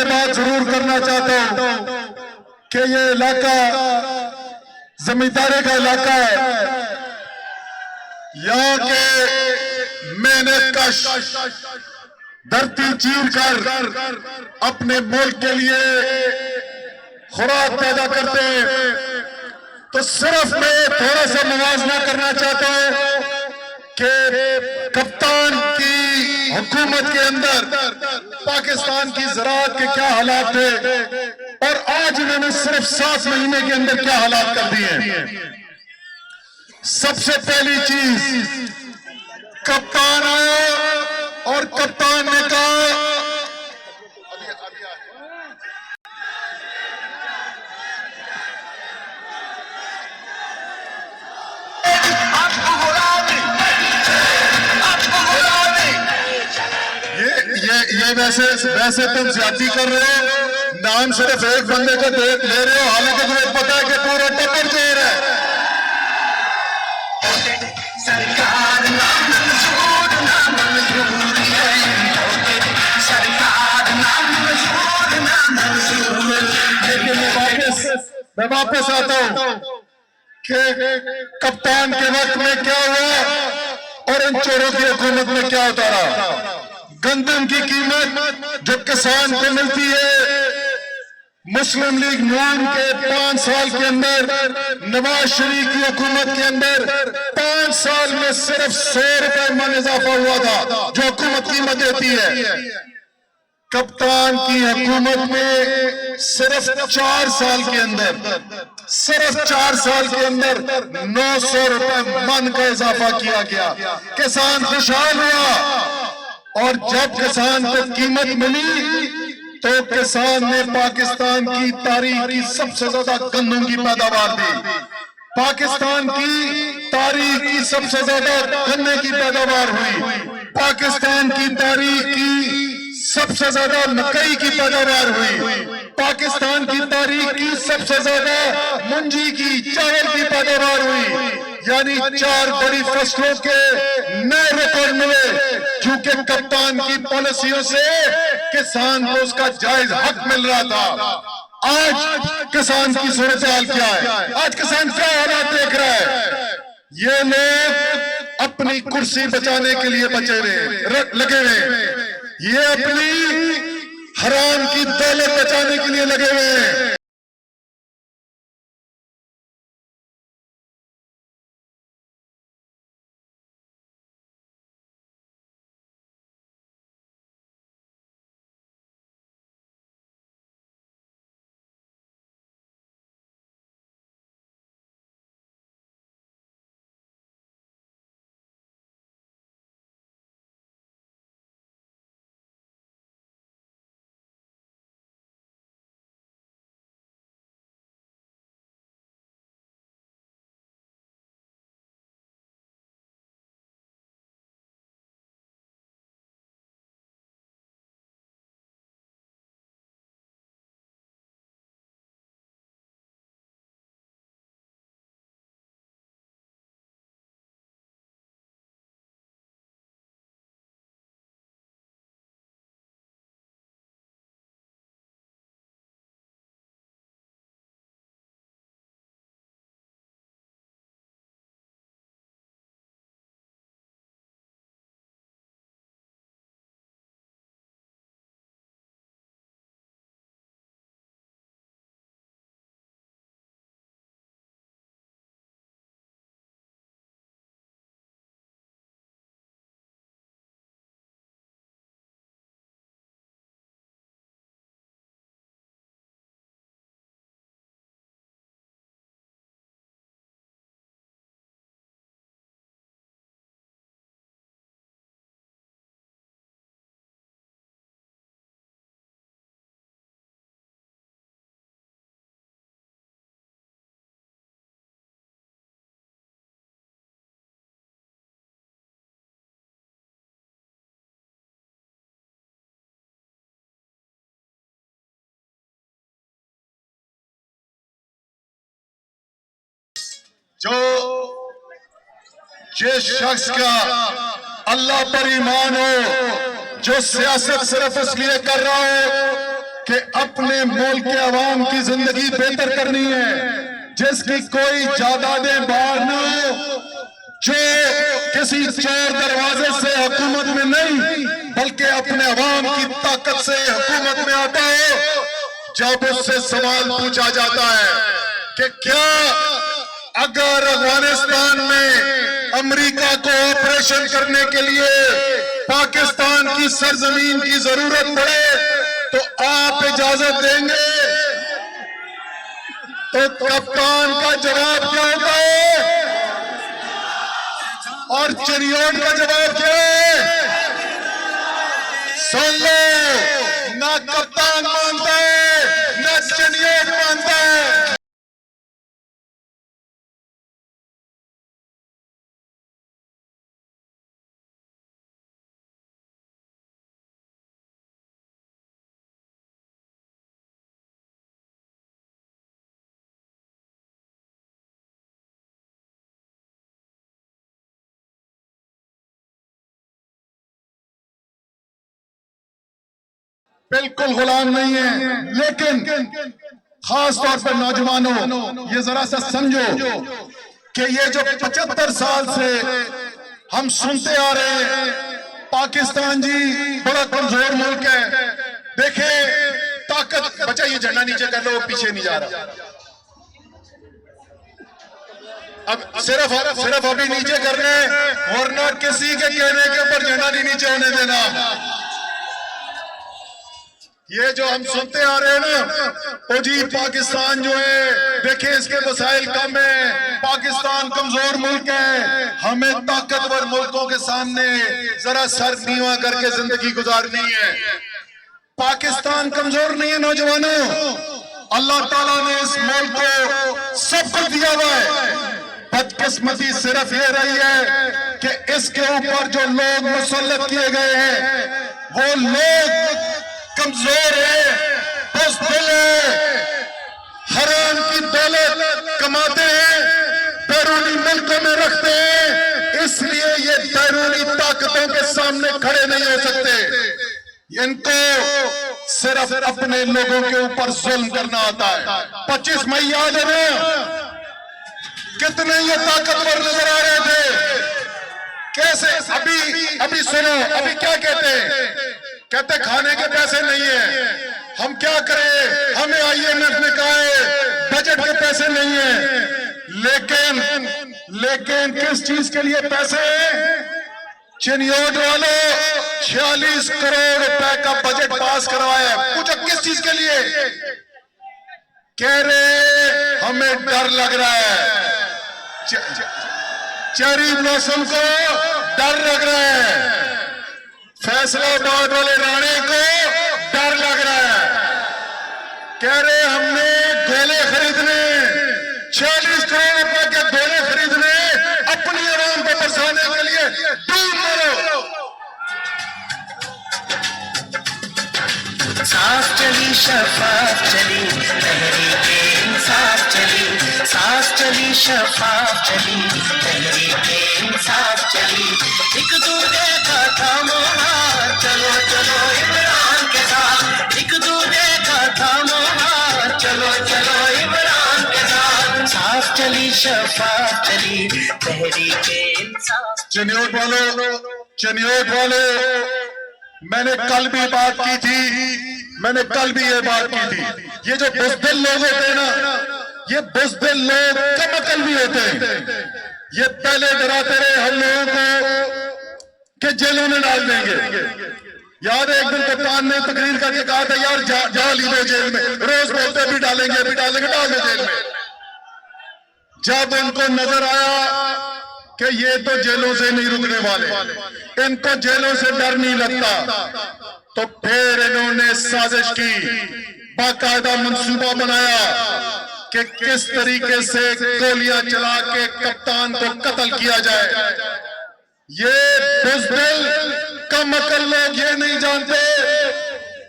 बात जरूर करना चाहता हूं कि ये इलाका जमींदारी का इलाका है। यहाँ के मेहनत कश धरती चीर कर अपने मुल्क के लिए खुराक पैदा करते हैं। तो सिर्फ मैं थोड़ा सा मुआवजा करना चाहता हूं कि कप्तान की हुकूमत के अंदर पाकिस्तान की ज़राअत के क्या हालात थे और आज उन्होंने सिर्फ 7 महीने के अंदर क्या हालात कर दिए। सबसे पहली चीज, कप्तान आया और कप्तान ने कहा ये वैसे तुम ज्यादती कर रहे हो, नाम सिर्फ एक बंदे को ले रहे हो, हालांकि तुम्हें पता है कि पूरा टक्कर चेयर है। सरकार ना मंजूर ना मंजूर है, सरकार ना मंजूर ना मंजूर। लेकिन मैं वापस आता हूं कि कप्तान के वक्त में क्या हुआ और इन चोरों की हुकूमत में क्या उतारा। गंदम की कीमत जो किसान को मिलती है, मुस्लिम लीग नून के 5 साल के अंदर, नवाज शरीफ की हुकूमत के अंदर 5 साल में सिर्फ 100 रुपए मन इजाफा हुआ था जो हुकूमत कीमत देती है। कप्तान की हुकूमत में सिर्फ 4 साल के अंदर, सिर्फ 4 साल के अंदर 900 रुपए मन का इजाफा किया गया। किसान खुशहाल हुआ और जब किसान को कीमत मिली तो किसान ने पाकिस्तान की तारीख की सबसे ज्यादा गंदम की पैदावार दी। पाकिस्तान की तारीख की सबसे ज्यादा गन्ने की पैदावार हुई। पाकिस्तान की तारीख की सबसे ज्यादा मकई की पैदावार हुई। पाकिस्तान की तारीख की सबसे ज्यादा मुंजी की, चावल की पैदावार हुई। यानी 4 बड़ी फसलों के नए रिकॉर्ड मिले क्योंकि कप्तान की पॉलिसियों से किसान को उसका जायज हक मिल रहा था। आज किसान की सूरत हाल क्या है? आज किसान क्या हालात देख रहा है? ये लोग अपनी कुर्सी बचाने के लिए लगे हुए, ये अपनी हराम की दौलत बचाने के लिए लगे हुए हैं। जो जिस शख्स का अल्लाह पर ईमान हो, जो सियासत सिर्फ इसलिए कर रहा हो कि अपने मुल्क के अवाम की जिंदगी बेहतर करनी है, जिसकी कोई जायदादें बाहर न हो, जो किसी चोर दरवाजे से हुकूमत में नहीं बल्कि अपने अवाम की ताकत से हुकूमत में आता हो। जब उससे सवाल पूछा जाता है कि क्या अगर अफगानिस्तान में अमेरिका को ऑपरेशन करने के लिए पाकिस्तान की सरजमीन की जरूरत पड़े तो आप इजाजत देंगे? तो कप्तान का जवाब क्या होता है और चिरियोट का जवाब क्या है? सुन लो, ना कप्तान मानता है ना चिरियोट मानता है। बिल्कुल गुलाम नहीं है, लेकिन खास तौर पर नौजवानों ये जरा सा समझो कि ये जो 75 साल से हम सुनते आ रहे हैं पाकिस्तान जी बड़ा कमजोर मुल्क है। देखे ताकत, बच्चा ये झंडा नीचे कर लो, पीछे नहीं जा रहा। अब सिर्फ अभी नीचे करना है, वरना किसी के कहने के ऊपर झंडा नहीं नीचे होने देना। ये जो हम सुनते आ रहे हैं ना, ओ जी पाकिस्तान जो है देखिए इसके वसाइल कम है, पाकिस्तान कमजोर मुल्क है, हमें ताकतवर मुल्कों के सामने जरा सर नीवा करके जिंदगी गुजारनी है। पाकिस्तान कमजोर नहीं है नौजवानों, अल्लाह ताला ने इस मुल्क को सब कुछ दिया हुआ है। बदकिस्मती सिर्फ ये रही है कि इसके ऊपर जो लोग मुसल्लत किए गए हैं वो लोग कमजोर है, बुज़दिल है, हराम की दौलत कमाते हैं, बैरूनी मुल्कों में रखते हैं, इसलिए ये बैरूनी ताकतों के सामने खड़े नहीं हो सकते। इनको सिर्फ अपने लोगों के ऊपर जुल्म करना आता है। 25 मई याद है ना, कितने ये ताकतवर नजर आ रहे थे, कैसे अभी सुनो, अभी क्या कहते खाने के पैसे नहीं है, हम क्या करें, हमें IMF ने कहा है बजट के पैसे नहीं है, लेकिन किस चीज के लिए पैसे हैं? चिनियोट वालों 46 करोड़ रुपए का बजट पास करवाया, पूछो किस चीज के लिए? कह रहे हमें डर लग रहा है, चेरी ब्लॉसम को डर लग रहा है, फैसलाबाद वाले राणे को डर लग रहा है, कह रहे हमने गोले खरीदने 40 करोड़ रुपए के गोले खरीदने अपनी आवाम को बरसाने के लिए, दूर मरो। साफ चली शफाफ चली तहरीके इंसाफ चली, साफ चली शफाफ चली तहरीके इंसाफ चली, एक दूजे का थामो हाथ, चलो चलो इमरान के साथ, एक दूजे का थामो हाथ, चलो चलो इमरान के साथ, साफ चली शफाफ चली तहरीके इंसाफ। चिनियोट वाले मैंने कल भी बात की थी, मैंने कल भी ये बात की थी, ये जो बुज़दिल लोग होते हैं ना, ये बुज़दिल लोग कम अकल भी होते हैं। ये पहले डराते रहे हम लोगों को कि जेलों में डाल देंगे। याद है एक दिन कप्तान ने तकरीर करके कहा था यार जा लीजिए जेल में, रोज बोलते भी डालेंगे डाल दो जेल में। जब उनको नजर आया कि ये तो जेलों से नहीं रुकने वाले, इनको जेलों से डर नहीं लगता, तो फिर इन्होंने साजिश की, बाकायदा मंसूबा बनाया कि किस तरीके से गोलियां चला के कप्तान को कत्ल किया जाए। ये बुज़दिल कम अकल लोग ये नहीं जानते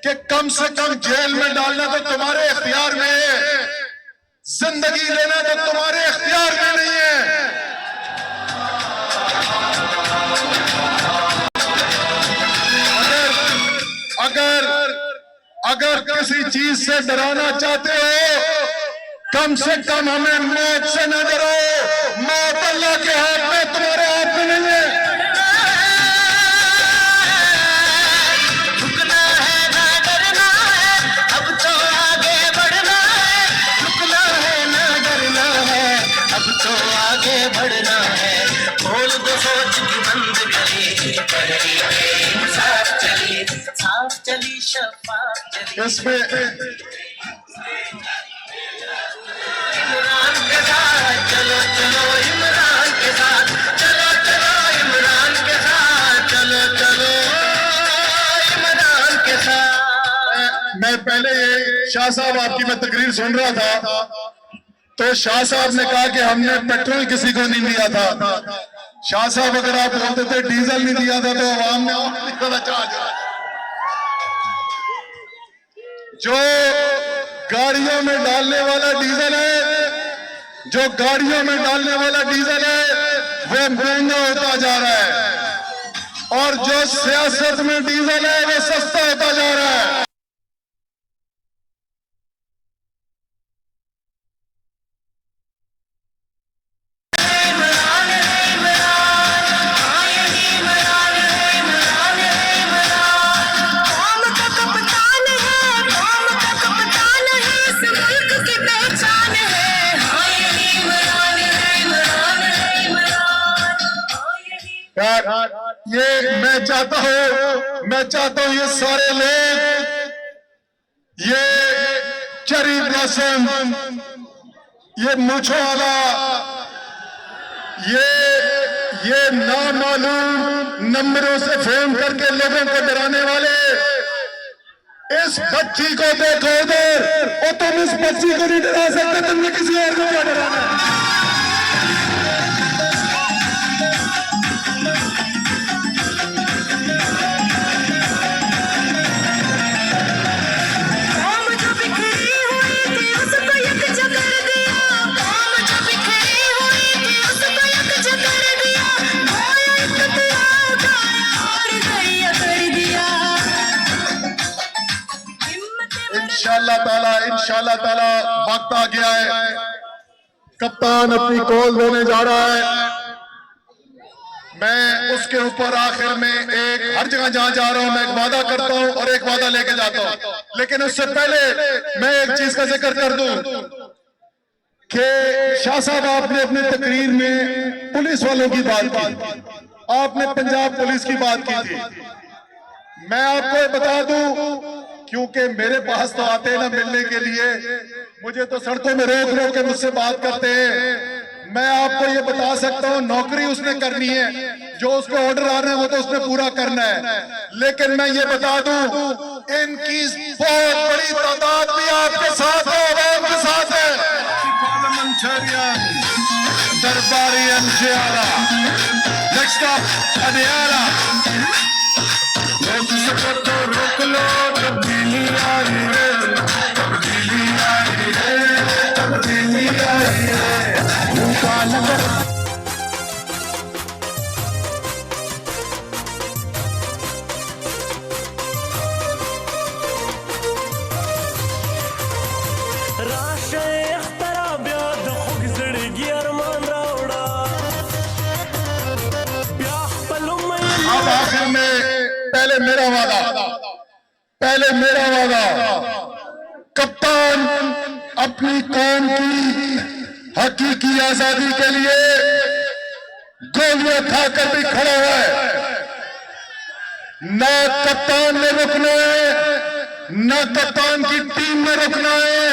कि कम से कम जेल में डालना तो तुम्हारे इख्तियार में है, जिंदगी लेना तो तुम्हारे इख्तियार में नहीं है। अगर किसी चीज से डराना चाहते हो, कम से कम हमें मौत से न डरो। मौत अल्लाह के हाथ में, तुम्हारे हाथ में नहीं है। झुकना है ना डरना है, अब तो आगे बढ़ना है। झुकना है ना डरना है, अब तो आगे बढ़ना है। खोल दो सोच की बंद गली, साफ चली, साफ चली, शफाफ चली। इसमें इमरान के साथ चलो चलो, इमरान के साथ चलो चलो, इमरान के साथ चलो चलो, इमरान के साथ। मैं पहले ये शाह साहब आपकी मैं तकरीर सुन रहा था, तो शाह साहब ने कहा कि हमने पेट्रोल किसी को नहीं दिया था। शाह साहब अगर आप बोलते थे डीजल नहीं दिया था तो आवाम ने और नहीं देना चाहा। जो गाड़ियों में डालने वाला डीजल है, जो गाड़ियों में डालने वाला डीजल है वो महंगा होता जा रहा है, और जो सियासत में डीजल है वो सस्ता होता जा रहा है। यार ये मैं चाहता हूं ये सारे लोग, ये चेरी ब्लॉसम, ये मूंछों वाला, ये नामालूम नंबरों से फोन करके लोगों को डराने वाले, इस बच्ची को देखो उधर, और तुम इस बच्ची को नहीं डरा सकते, तुमने किसी और को क्या डराना है? इंशाअल्लाह ताला वक्त आ गया है, कप्तान अपनी कॉल देने जा रहा है। मैं उसके ऊपर आखिर में एक हर जगह जहां जा रहा हूं मैं एक वादा करता हूं और एक वादा लेके जाता हूं, लेकिन उससे पहले मैं एक चीज का जिक्र कर दूं कि शाह साहब आपने अपनी तकरीर में पुलिस वालों की बात की, आपने पंजाब पुलिस की बात की थी। मैं आपको बता दूं, क्योंकि मेरे पास तो आते हैं ना मिलने के लिए, मुझे तो सड़कों में रोक रोक के मुझसे बात करते हैं। मैं आपको ये बता सकता हूँ, नौकरी उसने करनी है, जो उसको ऑर्डर आ रहे हैं वो तो उसने पूरा करना है। लेकिन मैं ये बता दूं, इनकी बहुत बड़ी तादाद भी आपके साथ है, आवाम के साथ है। दरबारी अंशियाला, नेक्स्ट स्टॉप अदियाला। रोक लो, तब्दीली आई है, तब्दीली आई है, तब्दीली आई है, उनका नगर। अब आखिर में पहले मेरा वादा, कप्तान अपनी कौम की हकीकी आजादी के लिए गोलियां खाकर भी खड़ा है। ना कप्तान ने रुकना है, ना कप्तान की टीम में रुकना है।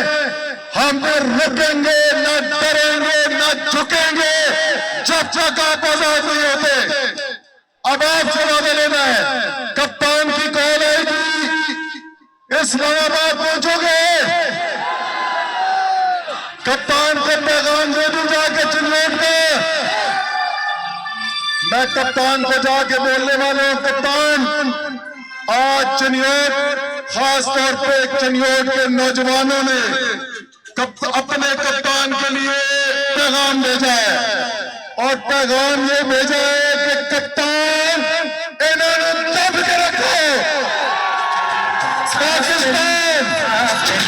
हम रुकेंगे, ना डरेंगे, ना झुकेंगे जब तक आप आजाद नहीं होते। अब आपसे वादा लेना है, कप्तान की कॉल आएगी, इस्लामाबाद पहुंचोगे, कप्तान को पैगाम दे दूं जाके चिन्नौट में। मैं कप्तान को जाके बोलने वाला हूं, कप्तान आज चिन्नौट, खास तौर पे चिन्नौट के नौजवानों ने अपने कप्तान के लिए पैगाम भेजा है, और पैगाम ये भेजा है कि कप्तान इन्होंने दब के रखो। पाकिस्तान